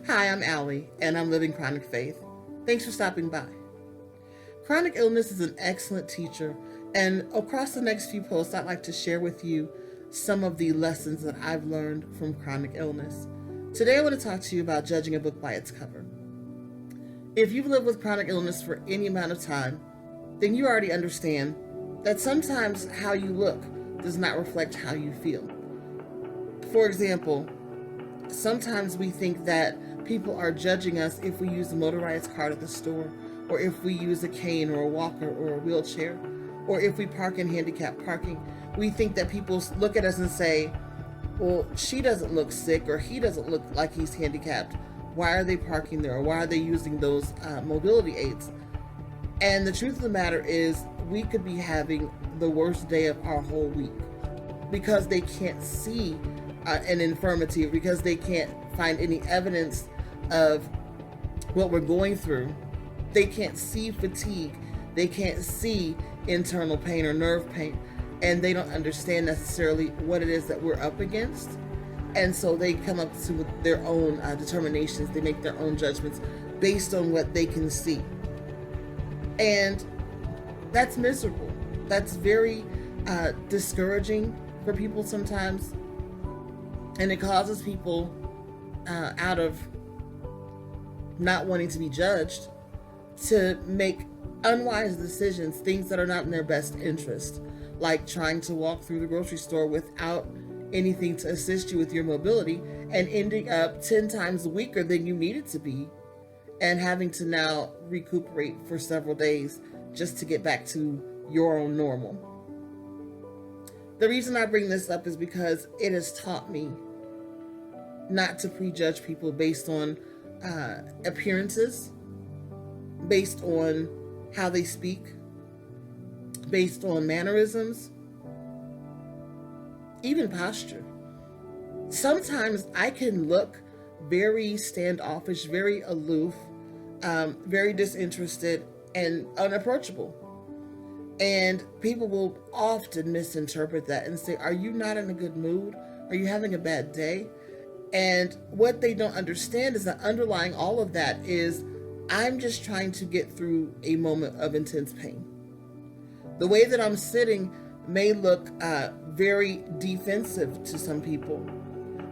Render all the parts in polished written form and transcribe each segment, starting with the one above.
Hi, I'm Allie, and I'm living chronic faith. Thanks for stopping by. Chronic illness is an excellent teacher, and across the next few posts, I'd like to share with you some of the lessons that I've learned from chronic illness. Today, I want to talk to you about judging a book by its cover. If you've lived with chronic illness for any amount of time, then you already understand that sometimes how you look does not reflect how you feel. For example, sometimes we think that people are judging us if we use a motorized cart at the store, or if we use a cane or a walker or a wheelchair, or if we park in handicapped parking. We think that people look at us and say, well, she doesn't look sick, or he doesn't look like he's handicapped. Why are they parking there? Or why are they using those mobility aids? And the truth of the matter is, we could be having the worst day of our whole week because they can't see an infirmity, because they can't find any evidence of what we're going through. They can't see fatigue. They can't see internal pain or nerve pain. And they don't understand necessarily what it is that we're up against. And so they come up to their own determinations. They make their own judgments based on what they can see. And that's miserable. That's very discouraging for people sometimes. And it causes people, out of not wanting to be judged, to make unwise decisions, things that are not in their best interest, like trying to walk through the grocery store without anything to assist you with your mobility and ending up 10 times weaker than you needed to be, and having to now recuperate for several days just to get back to your own normal. The reason I bring this up is because it has taught me not to prejudge people based on appearances, based on how they speak, based on mannerisms, even posture. Sometimes I can look very standoffish, very aloof, very disinterested, and unapproachable. And people will often misinterpret that and say, are you not in a good mood? Are you having a bad day? And what they don't understand is that underlying all of that is, I'm just trying to get through a moment of intense pain. The way that I'm sitting may look very defensive to some people,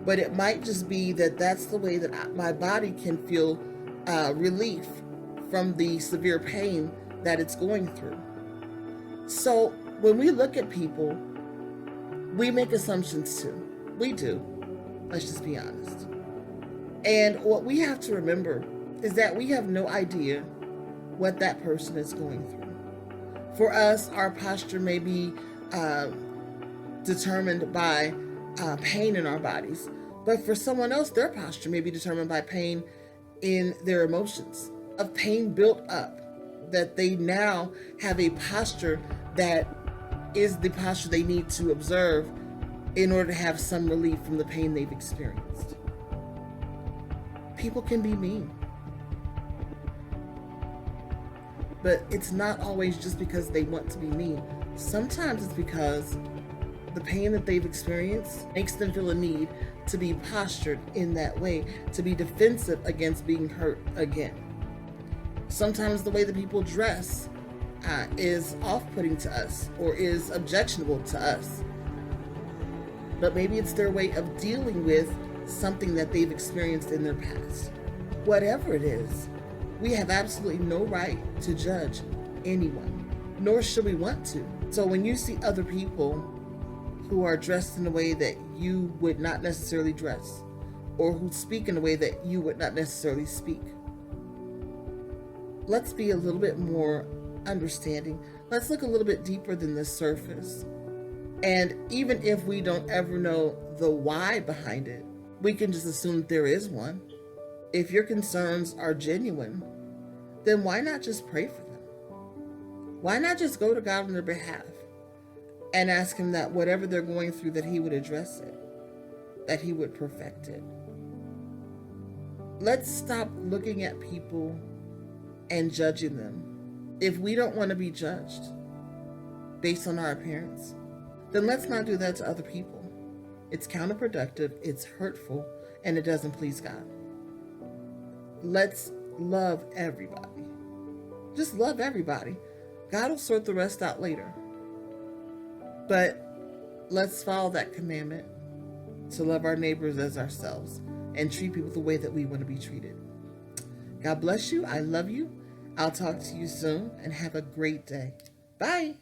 but it might just be that that's the way that my body can feel relief from the severe pain that it's going through. So when we look at people, we make assumptions too. We do. Let's just be honest. And what we have to remember is that we have no idea what that person is going through. For us, our posture may be determined by pain in our bodies, but for someone else, their posture may be determined by pain in their emotions, of pain built up, that they now have a posture that is the posture they need to observe in order to have some relief from the pain they've experienced. People can be mean, but it's not always just because they want to be mean. Sometimes it's because the pain that they've experienced makes them feel a need to be postured in that way, to be defensive against being hurt again. Sometimes the way that people dress is off-putting to us or is objectionable to us. But maybe it's their way of dealing with something that they've experienced in their past. Whatever it is, we have absolutely no right to judge anyone, nor should we want to. So when you see other people who are dressed in a way that you would not necessarily dress, or who speak in a way that you would not necessarily speak, let's be a little bit more understanding. Let's look a little bit deeper than the surface. And even if we don't ever know the why behind it, we can just assume that there is one. If your concerns are genuine, then why not just pray for them? Why not just go to God on their behalf and ask Him that whatever they're going through, that He would address it, that He would perfect it? Let's stop looking at people and judging them. If we don't want to be judged based on our appearance, then let's not do that to other people. It's counterproductive, it's hurtful, and it doesn't please God. let's love everybody. Just love everybody. God will sort the rest out later. But let's follow that commandment to love our neighbors as ourselves and treat people the way that we want to be treated. God bless you. I love you. I'll talk to you soon and have a great day. Bye.